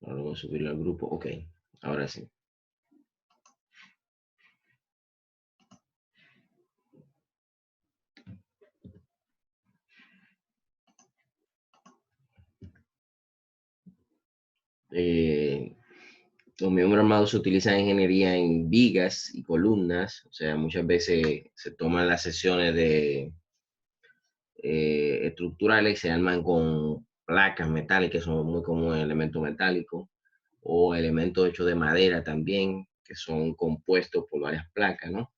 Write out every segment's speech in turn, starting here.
Ahora voy a subirlo al grupo. Ok, ahora sí. Eh, los miembros armados se utilizan en ingeniería en vigas y columnas. O sea, muchas veces se toman las sesiones de estructurales, se arman con placas metálicas, son muy comunes elementos metálicos, o elementos hechos de madera también, que son compuestos por varias placas, ¿no?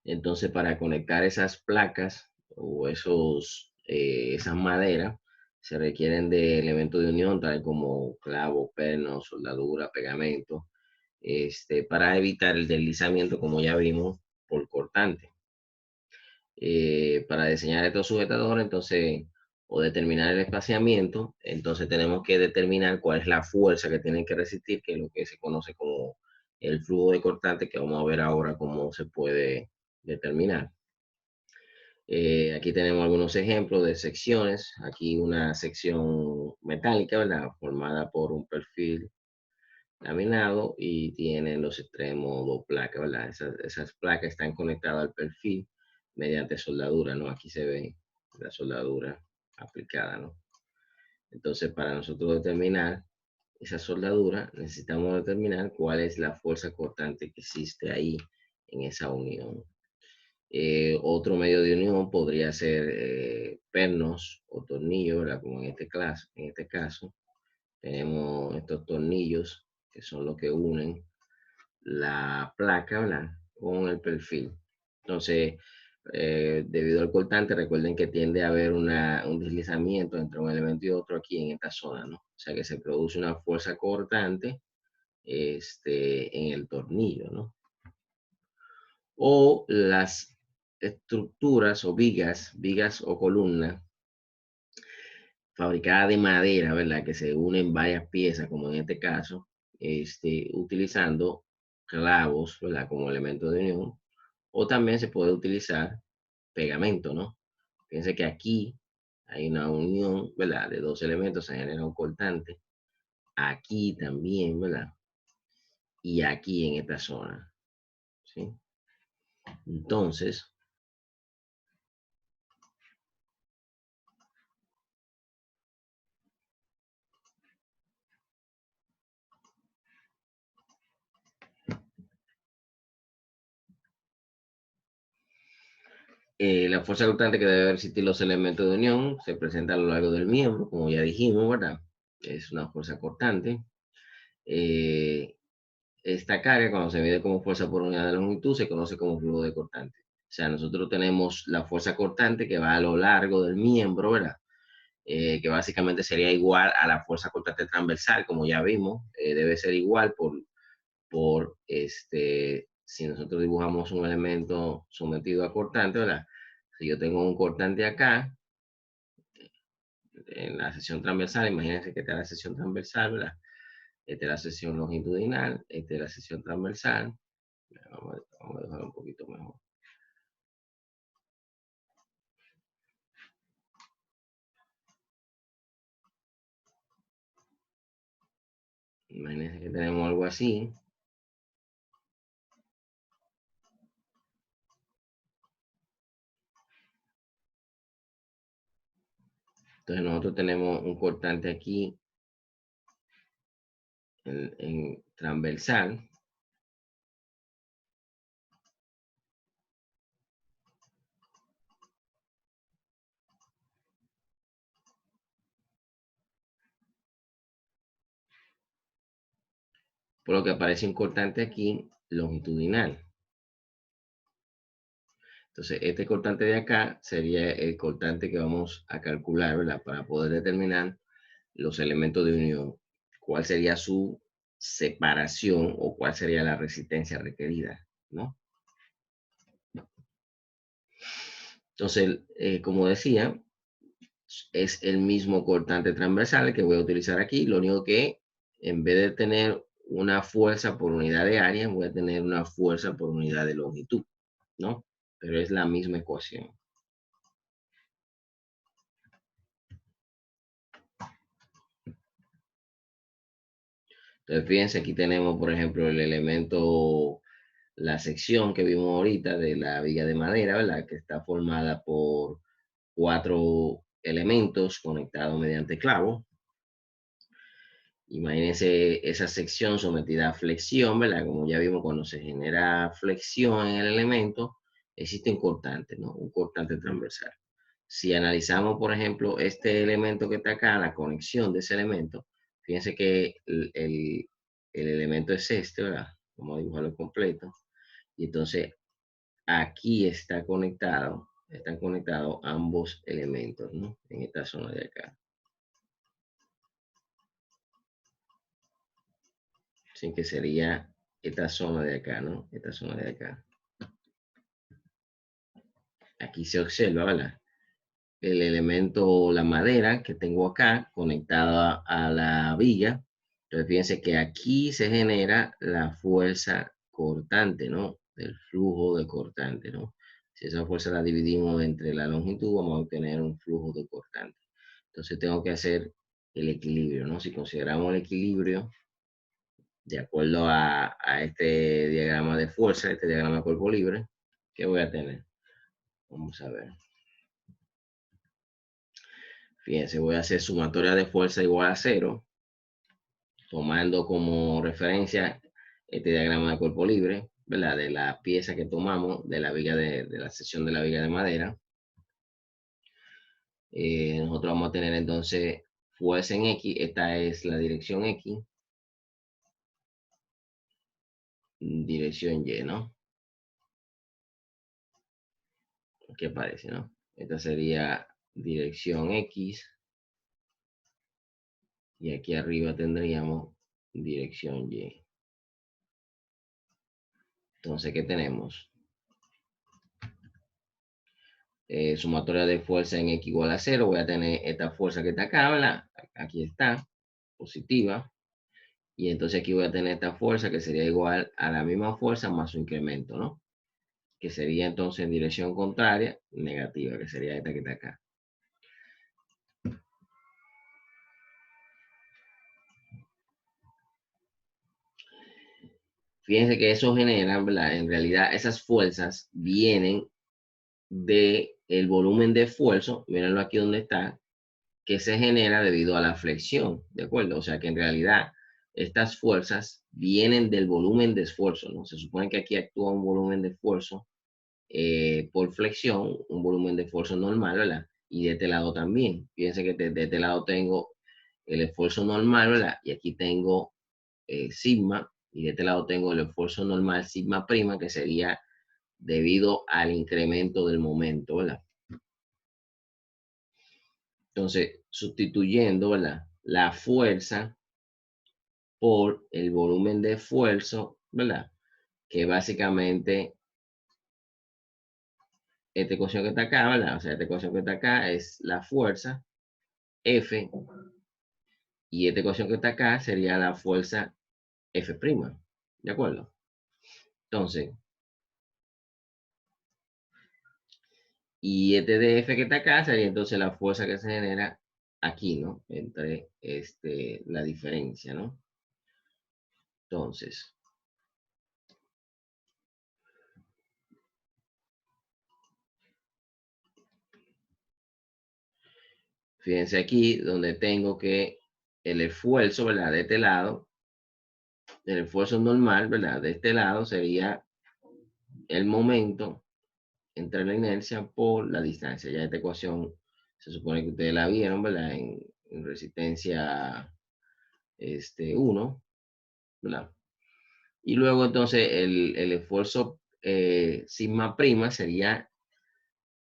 Entonces, para conectar esas placas o esas maderas, se requieren de elementos de unión, tal como clavo, perno, soldadura, pegamento, para evitar el deslizamiento, como ya vimos, por cortante. Para diseñar estos sujetadores, entonces, o determinar el espaciamiento, entonces tenemos que determinar cuál es la fuerza que tienen que resistir, que es lo que se conoce como el flujo de cortante, que vamos a ver ahora cómo se puede determinar. Aquí tenemos algunos ejemplos de secciones. Aquí una sección metálica, ¿verdad? Formada por un perfil laminado y tiene en los extremos dos placas, ¿verdad? Esas placas están conectadas al perfil mediante soldadura, ¿no? Aquí se ve la soldadura aplicada, ¿no? Entonces, para nosotros determinar esa soldadura, necesitamos determinar cuál es la fuerza cortante que existe ahí en esa unión. Otro medio de unión podría ser pernos o tornillos, ¿verdad? Como en este caso, tenemos estos tornillos que son los que unen la placa, ¿verdad? Con el perfil. Entonces, debido al cortante, recuerden que tiende a haber un deslizamiento entre un elemento y otro aquí en esta zona, ¿no? O sea que se produce una fuerza cortante en el tornillo, ¿no? O las estructuras o vigas o columnas fabricadas de madera, ¿verdad? Que se unen varias piezas, como en este caso, utilizando clavos, ¿verdad? Como elemento de unión. O también se puede utilizar pegamento, ¿no? Fíjense que aquí hay una unión, ¿verdad? De dos elementos, se genera un cortante. Aquí también, ¿verdad? Y aquí en esta zona, ¿sí? Entonces, la fuerza cortante que debe resistir los elementos de unión se presenta a lo largo del miembro, como ya dijimos, ¿verdad? Es una fuerza cortante. Eh, esta carga, cuando se mide como fuerza por unidad de longitud, se conoce como flujo de cortante. O sea, nosotros tenemos la fuerza cortante que va a lo largo del miembro, ¿verdad? Que básicamente sería igual a la fuerza cortante transversal, como ya vimos, debe ser igual si nosotros dibujamos un elemento sometido a cortante, ¿verdad? Si yo tengo un cortante acá, en la sección transversal, imagínense que esta es la sección transversal, ¿verdad? Esta es la sección longitudinal, esta es la sección transversal. Vamos a dejar un poquito mejor. Imagínense que tenemos algo así. Entonces nosotros tenemos un cortante aquí en transversal. Por lo que aparece un cortante aquí longitudinal. Entonces, este cortante de acá sería el cortante que vamos a calcular, ¿verdad? Para poder determinar los elementos de unión. ¿Cuál sería su separación o cuál sería la resistencia requerida, ¿no? Entonces, como decía, es el mismo cortante transversal que voy a utilizar aquí. Lo único que en vez de tener una fuerza por unidad de área, voy a tener una fuerza por unidad de longitud, ¿no? Pero es la misma ecuación. Entonces, fíjense, aquí tenemos, por ejemplo, el elemento, la sección que vimos ahorita de la viga de madera, ¿verdad? Que está formada por 4 elementos conectados mediante clavos. Imagínense esa sección sometida a flexión, ¿verdad? Como ya vimos, cuando se genera flexión en el elemento, existe un cortante, ¿no? Un cortante transversal. Si analizamos, por ejemplo, este elemento que está acá, la conexión de ese elemento, fíjense que el elemento es este, ¿verdad? Vamos a dibujarlo completo. Y entonces aquí están conectados ambos elementos, ¿no? En esta zona de acá. Así que sería esta zona de acá, ¿no? Esta zona de acá. Aquí se observa, ¿verdad? El elemento, la madera que tengo acá conectada a la viga. Entonces fíjense que aquí se genera la fuerza cortante, ¿no? Del flujo de cortante, ¿no? Si esa fuerza la dividimos entre la longitud, vamos a obtener un flujo de cortante. Entonces tengo que hacer el equilibrio, ¿no? Si consideramos el equilibrio de acuerdo a este diagrama de fuerza, este diagrama de cuerpo libre, ¿qué voy a tener? Vamos a ver. Fíjense, voy a hacer sumatoria de fuerza igual a 0, tomando como referencia este diagrama de cuerpo libre, ¿verdad? De la pieza que tomamos de la viga de la sección de la viga de madera. Nosotros vamos a tener entonces fuerza en X, esta es la dirección X, dirección Y, ¿no? ¿Qué parece, no? Esta sería dirección X y aquí arriba tendríamos dirección Y. Entonces, ¿qué tenemos? Sumatoria de fuerza en X igual a 0. Voy a tener esta fuerza que está acá, ¿verdad? Aquí está, positiva. Y entonces aquí voy a tener esta fuerza que sería igual a la misma fuerza más su incremento, ¿no? Que sería entonces en dirección contraria, negativa, que sería esta que está acá. Fíjense que eso genera, ¿verdad? En realidad esas fuerzas vienen de el volumen de esfuerzo, mírenlo aquí donde está, que se genera debido a la flexión, ¿de acuerdo? O sea que en realidad estas fuerzas vienen del volumen de esfuerzo, ¿no? Se supone que aquí actúa un volumen de esfuerzo por flexión, un volumen de esfuerzo normal, ¿verdad? Y de este lado también. Fíjense que de este lado tengo el esfuerzo normal, ¿verdad? Y aquí tengo sigma, y de este lado tengo el esfuerzo normal sigma prima, que sería debido al incremento del momento, ¿verdad? Entonces, sustituyendo, ¿verdad? La fuerza por el volumen de esfuerzo, ¿verdad? Que básicamente esta ecuación que está acá, ¿verdad? O sea, esta ecuación que está acá es la fuerza F y esta ecuación que está acá sería la fuerza F', ¿de acuerdo? Entonces, y este de F que está acá sería entonces la fuerza que se genera aquí, ¿no? Entre la diferencia, ¿no? Entonces, fíjense aquí donde tengo que el esfuerzo, ¿verdad? De este lado, el esfuerzo normal, ¿verdad? De este lado sería el momento entre la inercia por la distancia. Ya esta ecuación se supone que ustedes la vieron, ¿verdad? En resistencia 1, ¿verdad? Y luego entonces el esfuerzo sigma prima sería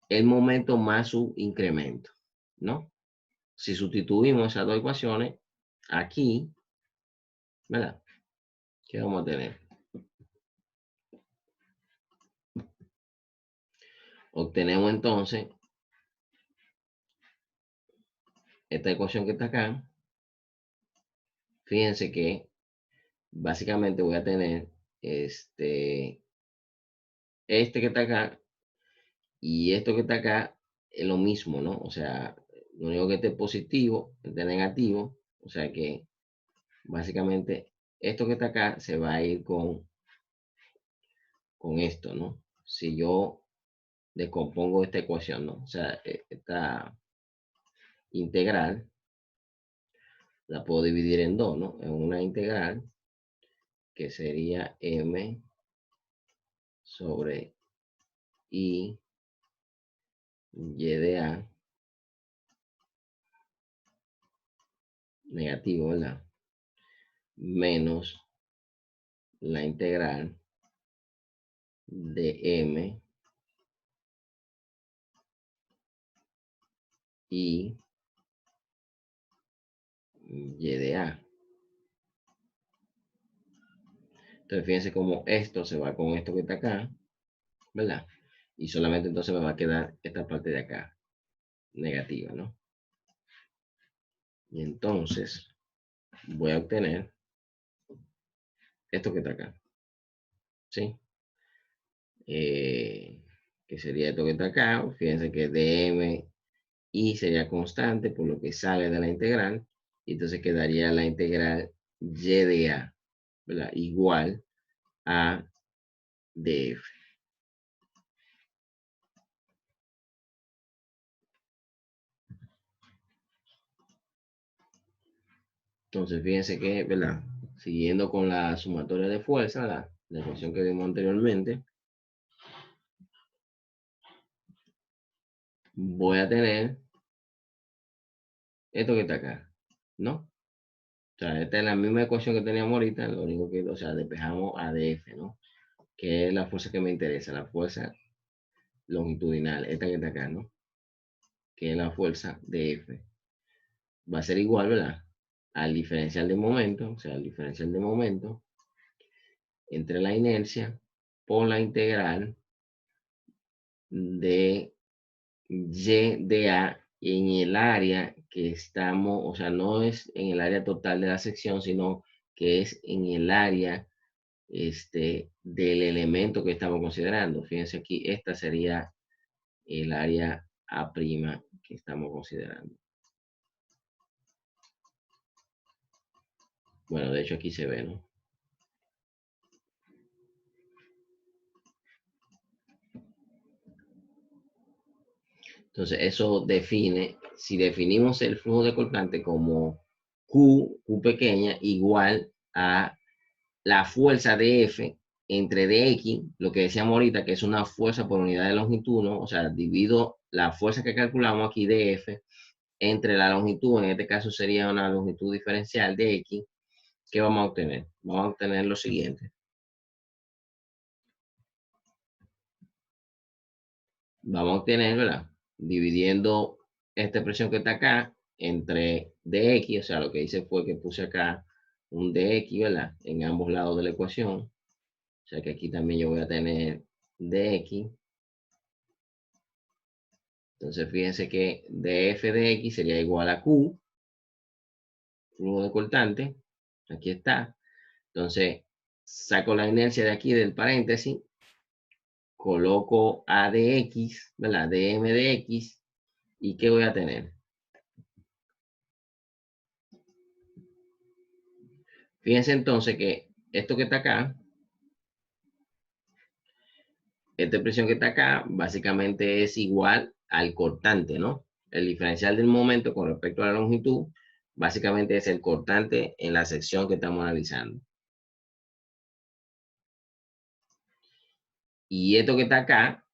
el momento más su incremento, ¿no? Si sustituimos esas dos ecuaciones, aquí, ¿verdad? ¿Qué vamos a tener? Obtenemos entonces esta ecuación que está acá. Fíjense que básicamente voy a tener este que está acá y esto que está acá es lo mismo, ¿no? O sea, lo único que esté positivo, esté negativo, o sea que básicamente esto que está acá se va a ir con esto, ¿no? Si yo descompongo esta ecuación, ¿no? O sea, esta integral la puedo dividir en dos, ¿no? En una integral que sería m sobre i y de a negativo, ¿verdad? Menos la integral de m y de a. Entonces fíjense cómo esto se va con esto que está acá, ¿verdad? Y solamente entonces me va a quedar esta parte de acá, negativa, ¿no? Y entonces voy a obtener esto que está acá, ¿sí? Que sería esto que está acá. Fíjense que dm y sería constante, por lo que sale de la integral. Y entonces quedaría la integral y de a, ¿verdad? Igual a df. Entonces, fíjense que, ¿verdad? Siguiendo con la sumatoria de fuerza, la ecuación que vimos anteriormente, voy a tener esto que está acá, ¿no? O sea, esta es la misma ecuación que teníamos ahorita, lo único que, o sea, despejamos a df, ¿no? Que es la fuerza que me interesa, la fuerza longitudinal, esta que está acá, ¿no? Que es la fuerza de F. Va a ser igual, ¿verdad? Al diferencial de momento, o sea, el diferencial de momento entre la inercia por la integral de y de a en el área que estamos, o sea, no es en el área total de la sección, sino que es en el área del elemento que estamos considerando. Fíjense aquí, esta sería el área A' que estamos considerando. Bueno, de hecho aquí se ve, ¿no? Entonces, eso define, si definimos el flujo de cortante como Q pequeña, igual a la fuerza de F entre dx, lo que decíamos ahorita, que es una fuerza por unidad de longitud, ¿no? O sea, divido la fuerza que calculamos aquí de F entre la longitud, en este caso sería una longitud diferencial de X, ¿qué vamos a obtener? Vamos a obtener lo siguiente. Vamos a obtener, ¿verdad? Dividiendo esta expresión que está acá entre dx, o sea, lo que hice fue que puse acá un dx, ¿verdad? En ambos lados de la ecuación. O sea que aquí también yo voy a tener dx. Entonces fíjense que df de x sería igual a q, flujo de cortante. Aquí está. Entonces saco la inercia de aquí del paréntesis, coloco a de x, ¿verdad? dm de x, ¿y qué voy a tener? Fíjense entonces que esto que está acá, esta expresión que está acá, básicamente es igual al cortante, ¿no? El diferencial del momento con respecto a la longitud, básicamente es el cortante en la sección que estamos analizando. Y esto que está acá,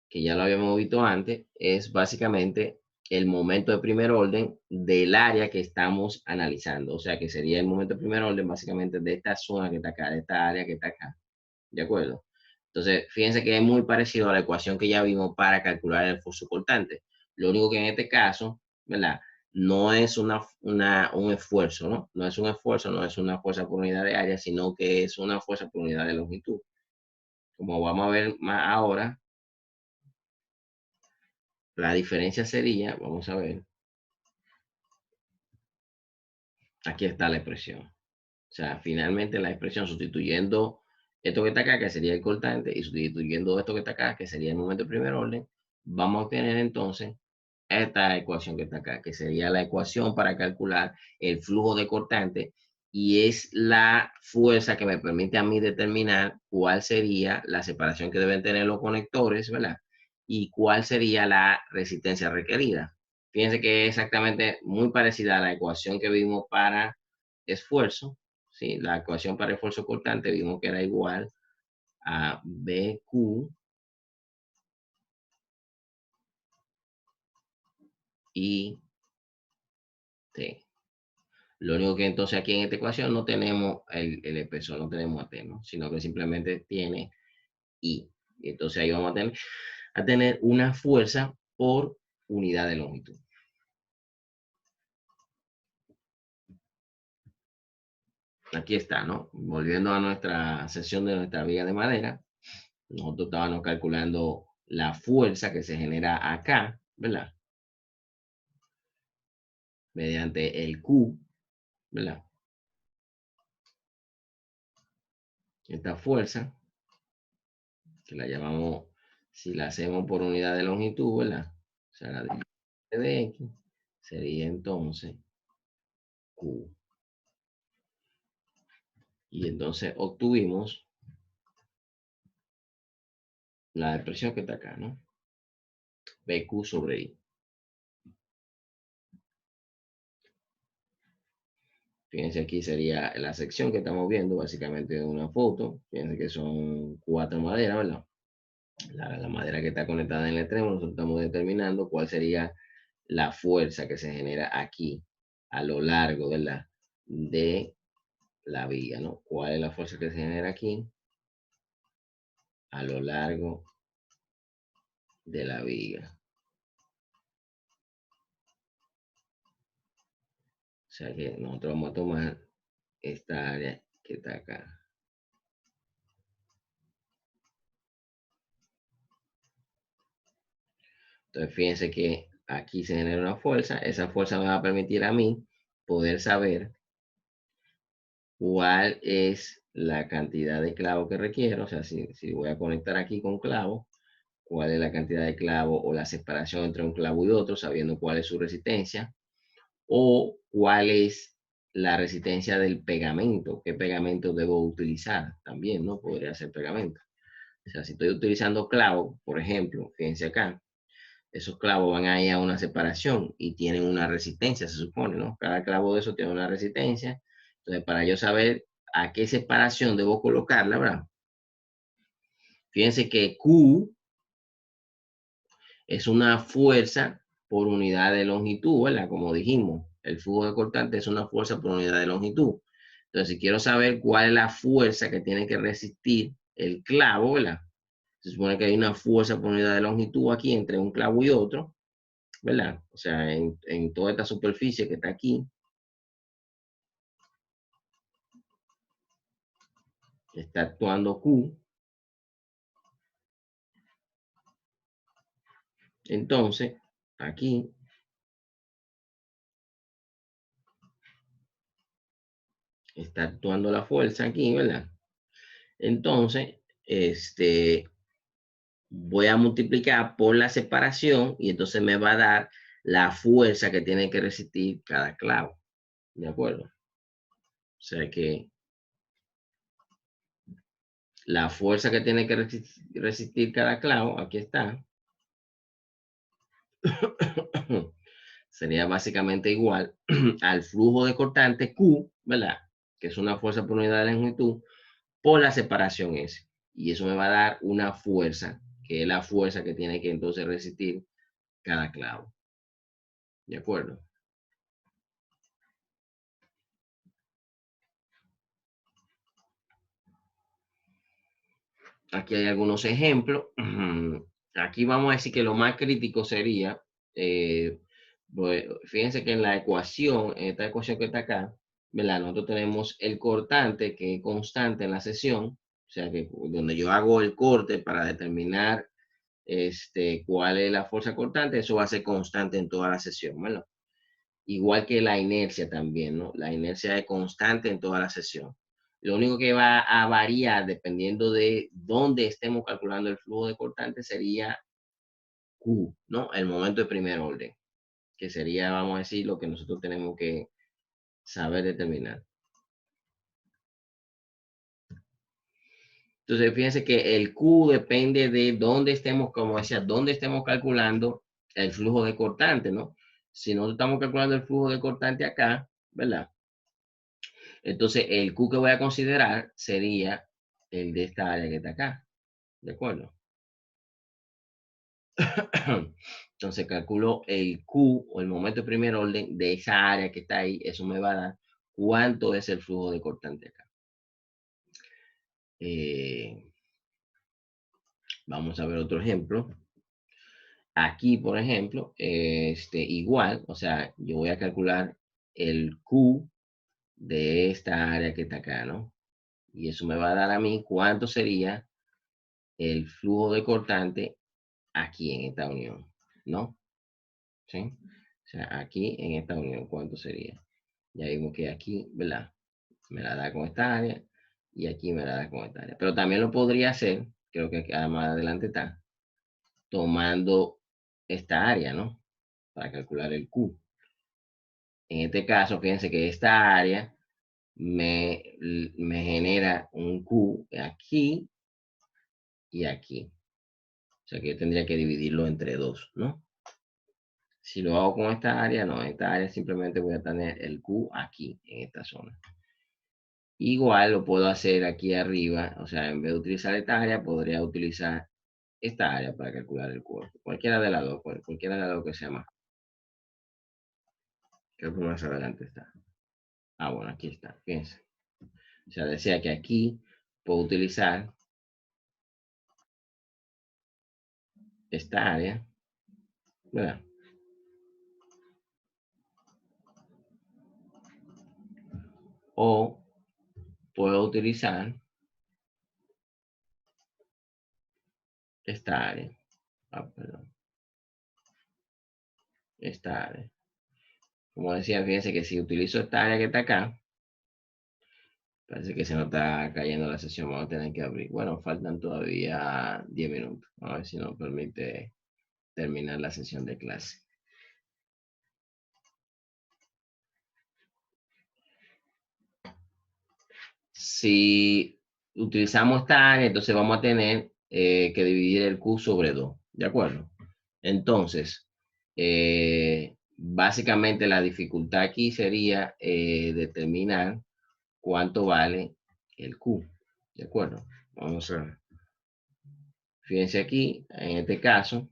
que ya lo habíamos visto antes, es básicamente el momento de primer orden del área que estamos analizando. O sea, que sería el momento de primer orden básicamente de esta zona que está acá, de esta área que está acá. ¿De acuerdo? Entonces, fíjense que es muy parecido a la ecuación que ya vimos para calcular el flujo cortante. Lo único que en este caso, ¿verdad? No es un esfuerzo, ¿no? No es un esfuerzo, no es una fuerza por unidad de área, sino que es una fuerza por unidad de longitud. Como vamos a ver más ahora, la diferencia sería, vamos a ver, aquí está la expresión. O sea, finalmente la expresión sustituyendo esto que está acá, que sería el cortante, y sustituyendo esto que está acá, que sería el momento de primer orden, vamos a obtener entonces esta ecuación que está acá, que sería la ecuación para calcular el flujo de cortante y es la fuerza que me permite a mí determinar cuál sería la separación que deben tener los conectores, ¿verdad? Y cuál sería la resistencia requerida. Fíjense que es exactamente muy parecida a la ecuación que vimos para esfuerzo. ¿Sí? La ecuación para esfuerzo cortante vimos que era igual a BQ y T. Lo único que entonces aquí en esta ecuación no tenemos el espesor, no tenemos AT, ¿no? Sino que simplemente tiene I. Y entonces ahí vamos a tener una fuerza por unidad de longitud. Aquí está, ¿no? Volviendo a nuestra sesión de nuestra viga de madera, nosotros estábamos calculando la fuerza que se genera acá, ¿verdad? Mediante el Q, ¿verdad? Esta fuerza, que la llamamos, si la hacemos por unidad de longitud, ¿verdad? O sea, la de X sería entonces Q. Y entonces obtuvimos la expresión que está acá, ¿no? BQ sobre I. Fíjense aquí sería la sección que estamos viendo, básicamente una foto. Fíjense que son 4 maderas, ¿verdad? La madera que está conectada en el extremo, nosotros estamos determinando cuál sería la fuerza que se genera aquí a lo largo, ¿verdad? De la viga, ¿no? ¿Cuál es la fuerza que se genera aquí a lo largo de la viga? O sea que nosotros vamos a tomar esta área que está acá. Entonces, fíjense que aquí se genera una fuerza. Esa fuerza me va a permitir a mí poder saber cuál es la cantidad de clavo que requiero. O sea, si voy a conectar aquí con clavo, cuál es la cantidad de clavo o la separación entre un clavo y otro, sabiendo cuál es su resistencia. O cuál es la resistencia del pegamento. ¿Qué pegamento debo utilizar? También, ¿no? Podría ser pegamento. O sea, si estoy utilizando clavo, por ejemplo, fíjense acá, esos clavos van a ir a una separación y tienen una resistencia, se supone, ¿no? Cada clavo de esos tiene una resistencia. Entonces, para yo saber a qué separación debo colocarla, ¿verdad? Fíjense que Q es una fuerza por unidad de longitud, ¿verdad? Como dijimos, el flujo de cortante es una fuerza por unidad de longitud. Entonces, si quiero saber cuál es la fuerza que tiene que resistir el clavo, ¿verdad? Se supone que hay una fuerza por unidad de longitud aquí entre un clavo y otro, ¿verdad? O sea, en toda esta superficie que está aquí, está actuando Q. Entonces, aquí está actuando la fuerza aquí, ¿verdad? Entonces, voy a multiplicar por la separación y entonces me va a dar la fuerza que tiene que resistir cada clavo. ¿De acuerdo? O sea que la fuerza que tiene que resistir cada clavo, aquí está, sería básicamente igual al flujo de cortante Q, ¿verdad? Que es una fuerza por unidad de longitud, por la separación S. Y eso me va a dar una fuerza, que es la fuerza que tiene que entonces resistir cada clavo. ¿De acuerdo? Aquí hay algunos ejemplos. Aquí vamos a decir que lo más crítico sería, pues, fíjense que en la ecuación, en esta ecuación que está acá, ¿verdad? Nosotros tenemos el cortante que es constante en la sesión, o sea que donde yo hago el corte para determinar cuál es la fuerza cortante, eso va a ser constante en toda la sesión, ¿verdad? Igual que la inercia también, ¿no? La inercia es constante en toda la sesión. Lo único que va a variar dependiendo de dónde estemos calculando el flujo de cortante sería Q, ¿no? El momento de primer orden, que sería, vamos a decir, lo que nosotros tenemos que saber determinar. Entonces, fíjense que el Q depende de dónde estemos, como decía, dónde estemos calculando el flujo de cortante, ¿no? Si nosotros estamos calculando el flujo de cortante acá, ¿verdad? Entonces, el Q que voy a considerar sería el de esta área que está acá, ¿de acuerdo? Entonces, calculo el Q o el momento de primer orden de esa área que está ahí, eso me va a dar cuánto es el flujo de cortante acá. Vamos a ver otro ejemplo. Aquí, por ejemplo, igual, o sea, yo voy a calcular el Q de esta área que está acá, ¿no? Y eso me va a dar a mí cuánto sería el flujo de cortante aquí en esta unión, ¿no? ¿Sí? O sea, aquí en esta unión, ¿cuánto sería? Ya vimos que aquí, ¿verdad? Me la da con esta área y aquí me la da con esta área. Pero también lo podría hacer, creo que más adelante está, tomando esta área, ¿no? Para calcular el Q. En este caso, fíjense que esta área me genera un Q aquí y aquí. O sea que yo tendría que dividirlo entre dos, ¿no? Si lo hago con esta área, no, esta área simplemente voy a tener el Q aquí, en esta zona. Igual lo puedo hacer aquí arriba, o sea, en vez de utilizar esta área, podría utilizar esta área para calcular el Q. Cualquiera de las dos, cualquiera de las dos que sea más. Creo que más adelante está. Ah, bueno, aquí está, fíjense. O sea, decía que aquí puedo utilizar esta área, ¿verdad? O puedo utilizar esta área. Ah, perdón. Esta área. Como decía, fíjense que si utilizo esta área que está acá, parece que se nos está cayendo la sesión. Vamos a tener que abrir. Bueno, faltan todavía 10 minutos. A ver si nos permite terminar la sesión de clase. Si utilizamos esta área, entonces vamos a tener que dividir el Q sobre 2. ¿De acuerdo? Entonces, básicamente la dificultad aquí sería determinar cuánto vale el Q. ¿De acuerdo? Vamos a ver. Fíjense aquí, en este caso,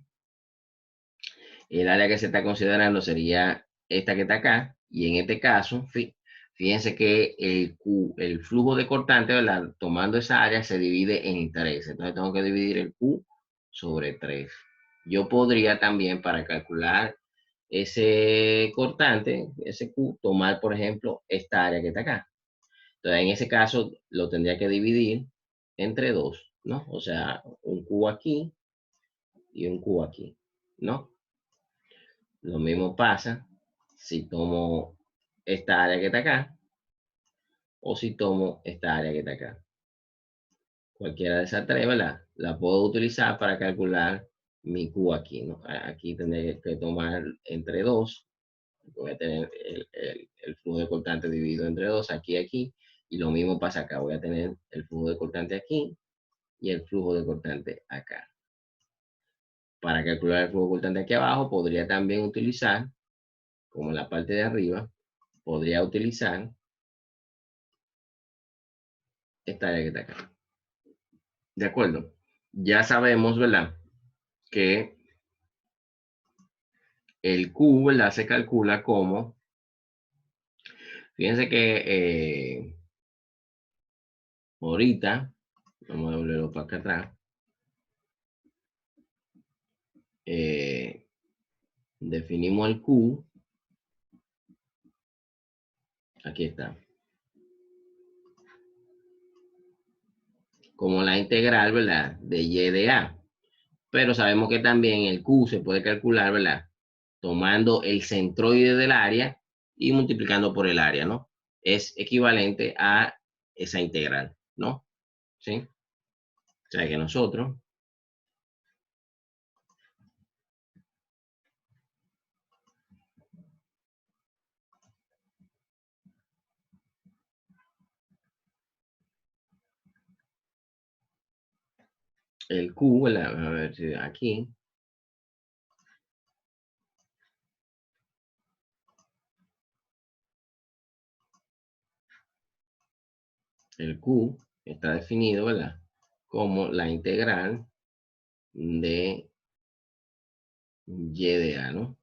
el área que se está considerando sería esta que está acá, y en este caso, fíjense que el flujo de cortante, ¿verdad? Tomando esa área se divide en 3, entonces tengo que dividir el Q sobre 3. Yo podría también, para calcular ese cortante, ese Q, tomar, por ejemplo, esta área que está acá. Entonces, en ese caso, lo tendría que dividir entre 2, ¿no? O sea, un Q aquí y un Q aquí, ¿no? Lo mismo pasa si tomo esta área que está acá o si tomo esta área que está acá. Cualquiera de esas tres, ¿verdad? La puedo utilizar para calcular mi Q aquí, ¿no? Aquí tendré que tomar entre 2. Voy a tener el flujo de cortante dividido entre 2, aquí y aquí. Y lo mismo pasa acá. Voy a tener el flujo de cortante aquí y el flujo de cortante acá. Para calcular el flujo cortante aquí abajo, podría también utilizar, como en la parte de arriba, podría utilizar esta área que está acá. De acuerdo. Ya sabemos, ¿verdad? Que el Q, ¿verdad? Se calcula como, fíjense que ahorita, vamos a volverlo para acá atrás, eh, definimos el Q, aquí está, como la integral, ¿verdad? De y de a. Pero sabemos que también el Q se puede calcular, ¿verdad? Tomando el centroide del área y multiplicando por el área, ¿no? Es equivalente a esa integral, ¿no? ¿Sí? O sea que nosotros el Q, a ver si aquí, el Q está definido, ¿verdad? Como la integral de y de A, ¿no?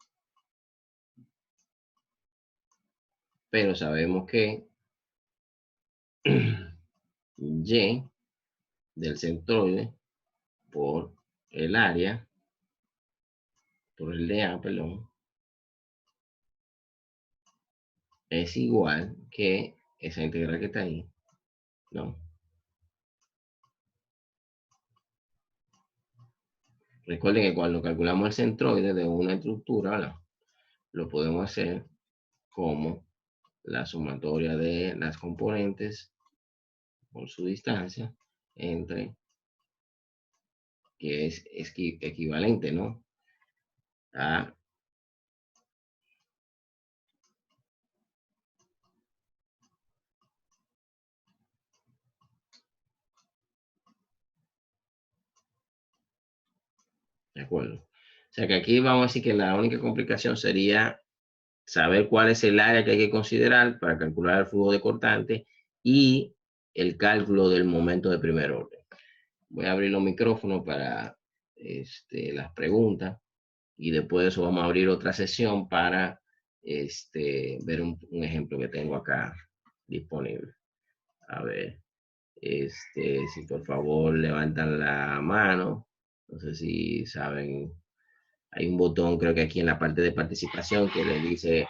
Pero sabemos que y del centroide por el área, por el de A, perdón, es igual que esa integral que está ahí, ¿no? Recuerden que cuando calculamos el centroide de una estructura, ¿verdad? Lo podemos hacer como la sumatoria de las componentes por su distancia entre, que es equivalente, ¿no? A, ¿de acuerdo? O sea que aquí vamos a decir que la única complicación sería saber cuál es el área que hay que considerar para calcular el flujo de cortante y el cálculo del momento de primer orden. Voy a abrir los micrófonos para las preguntas y después de eso vamos a abrir otra sesión para ver un ejemplo que tengo acá disponible. A ver, si por favor levantan la mano, no sé si saben, hay un botón, creo que aquí en la parte de participación que le dice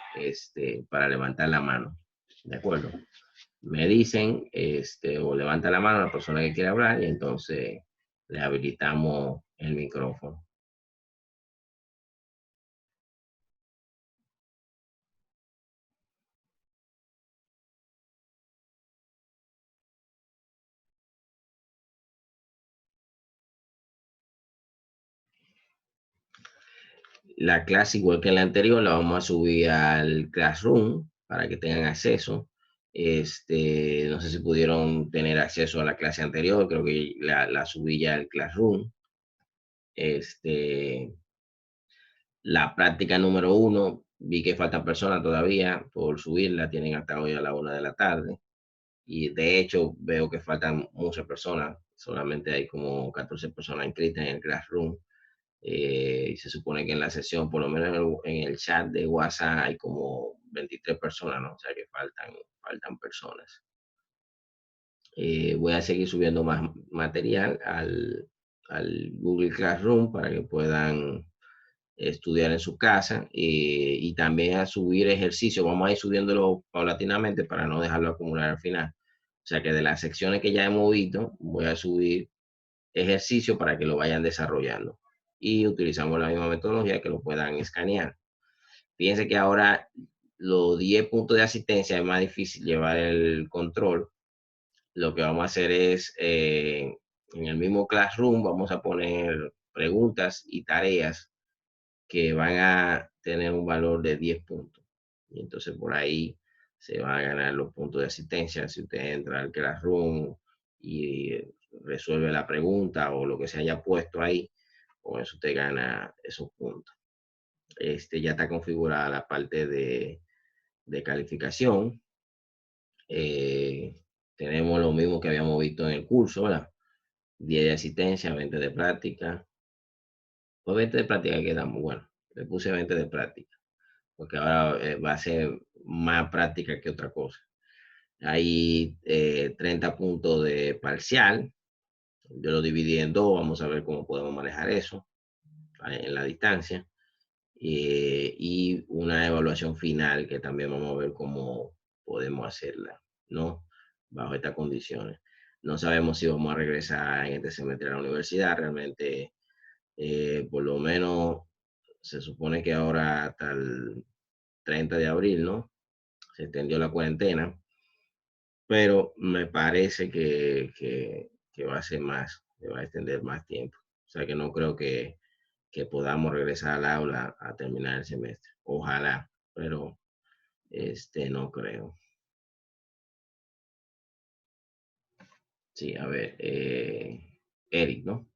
para levantar la mano. ¿De acuerdo? Me dicen o levanta la mano la persona que quiere hablar y entonces le habilitamos el micrófono. La clase, igual que la anterior, la vamos a subir al Classroom para que tengan acceso. No sé si pudieron tener acceso a la clase anterior, creo que la subí ya al Classroom. Este, la práctica número 1, vi que faltan personas todavía por subirla, tienen hasta hoy a la 1 de la tarde. Y de hecho veo que faltan muchas personas, solamente hay como 14 personas inscritas en el Classroom. Y se supone que en la sesión, por lo menos en el chat de WhatsApp, hay como 23 personas, ¿no? O sea que faltan personas. Voy a seguir subiendo más material al Google Classroom para que puedan estudiar en su casa y también a subir ejercicio. Vamos a ir subiéndolo paulatinamente para no dejarlo acumular al final. O sea que de las secciones que ya hemos visto, voy a subir ejercicio para que lo vayan desarrollando. Y utilizamos la misma metodología que lo puedan escanear. Fíjense que ahora los 10 puntos de asistencia es más difícil llevar el control. Lo que vamos a hacer es, en el mismo Classroom, vamos a poner preguntas y tareas que van a tener un valor de 10 puntos. Y entonces por ahí se van a ganar los puntos de asistencia. Si usted entra al Classroom y resuelve la pregunta o lo que se haya puesto ahí, con eso usted gana esos puntos. Ya está configurada la parte de calificación. Eh, Tenemos lo mismo que habíamos visto en el curso, ¿verdad? 10 de asistencia, 20 de práctica. Pues 20 de práctica queda muy bueno. Le puse 20 de práctica, porque ahora va a ser más práctica que otra cosa. Hay 30 puntos de parcial. Yo lo dividí en dos. Vamos a ver cómo podemos manejar eso en la distancia. Y una evaluación final que también vamos a ver cómo podemos hacerla, ¿no? Bajo estas condiciones. No sabemos si vamos a regresar en este semestre a la universidad. Realmente, por lo menos, se supone que ahora hasta el 30 de abril, ¿no? Se extendió la cuarentena, pero me parece que va a ser más, que va a extender más tiempo. O sea que no creo que podamos regresar al aula a terminar el semestre. Ojalá, pero no creo. Sí, a ver, Eric, ¿no?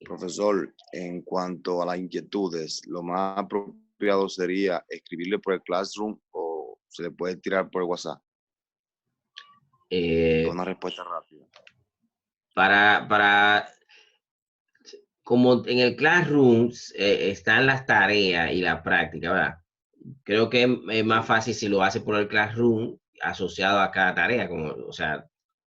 Profesor, en cuanto a las inquietudes, lo más apropiado sería escribirle por el Classroom o se le puede tirar por WhatsApp con Eh, una respuesta rápida. para, como en el Classroom están las tareas y la práctica, ¿verdad? Creo que es más Sí, fácil si lo hace por el Classroom asociado a cada tarea, como, o sea,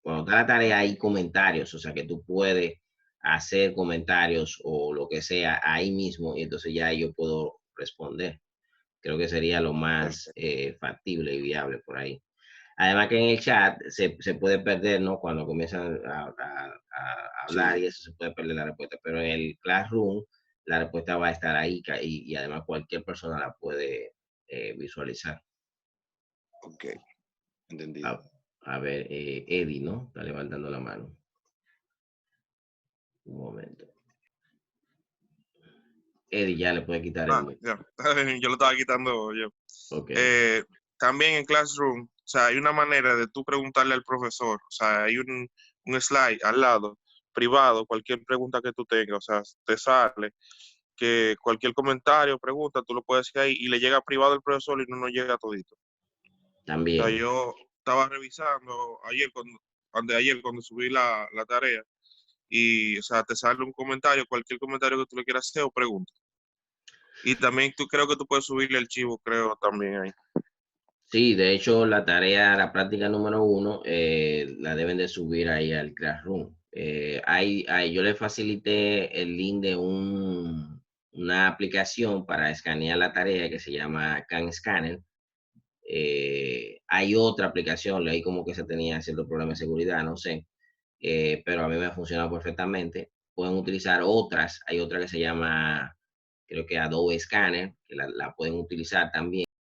cuando está la tarea hay comentarios, o sea, que tú puedes hacer comentarios o lo que sea ahí mismo y entonces ya yo puedo responder. Creo que sería lo más perfecto. factible y viable por ahí. Además que en el chat se puede perder, ¿no? Cuando comienzan a hablar Sí, y eso se puede perder la respuesta, pero en el Classroom la respuesta va a estar ahí y además cualquier persona la puede visualizar. ok, entendido. A, a ver, Eddie, ¿no? Está levantando la mano. Un momento. Eddie ya le puede quitar el Ah, mute. ya. Yo lo estaba quitando yo. Ok, También en Classroom, o sea, hay una manera de tú preguntarle al profesor, o sea, hay un slide al lado, privado, cualquier pregunta que tú tengas, o sea, te sale que cualquier comentario, pregunta, tú lo puedes decir ahí y le llega privado al profesor y no nos llega todito. O sea, también. yo estaba revisando ayer cuando subí la tarea y, o sea, te sale un comentario, cualquier comentario que tú le quieras hacer o pregunta. Y también tú creo que tú puedes subirle el archivo, creo, también ahí. Sí, de hecho, la tarea, la práctica número 1, la deben de subir ahí al Classroom. Yo le facilité el link de una aplicación para escanear la tarea que se llama CanScanner. Hay otra aplicación, leí como que se tenía cierto problema de seguridad, no sé, pero a mí me ha funcionado perfectamente. Pueden utilizar otras, hay otra que se llama, creo que Adobe Scanner, que la pueden utilizar también.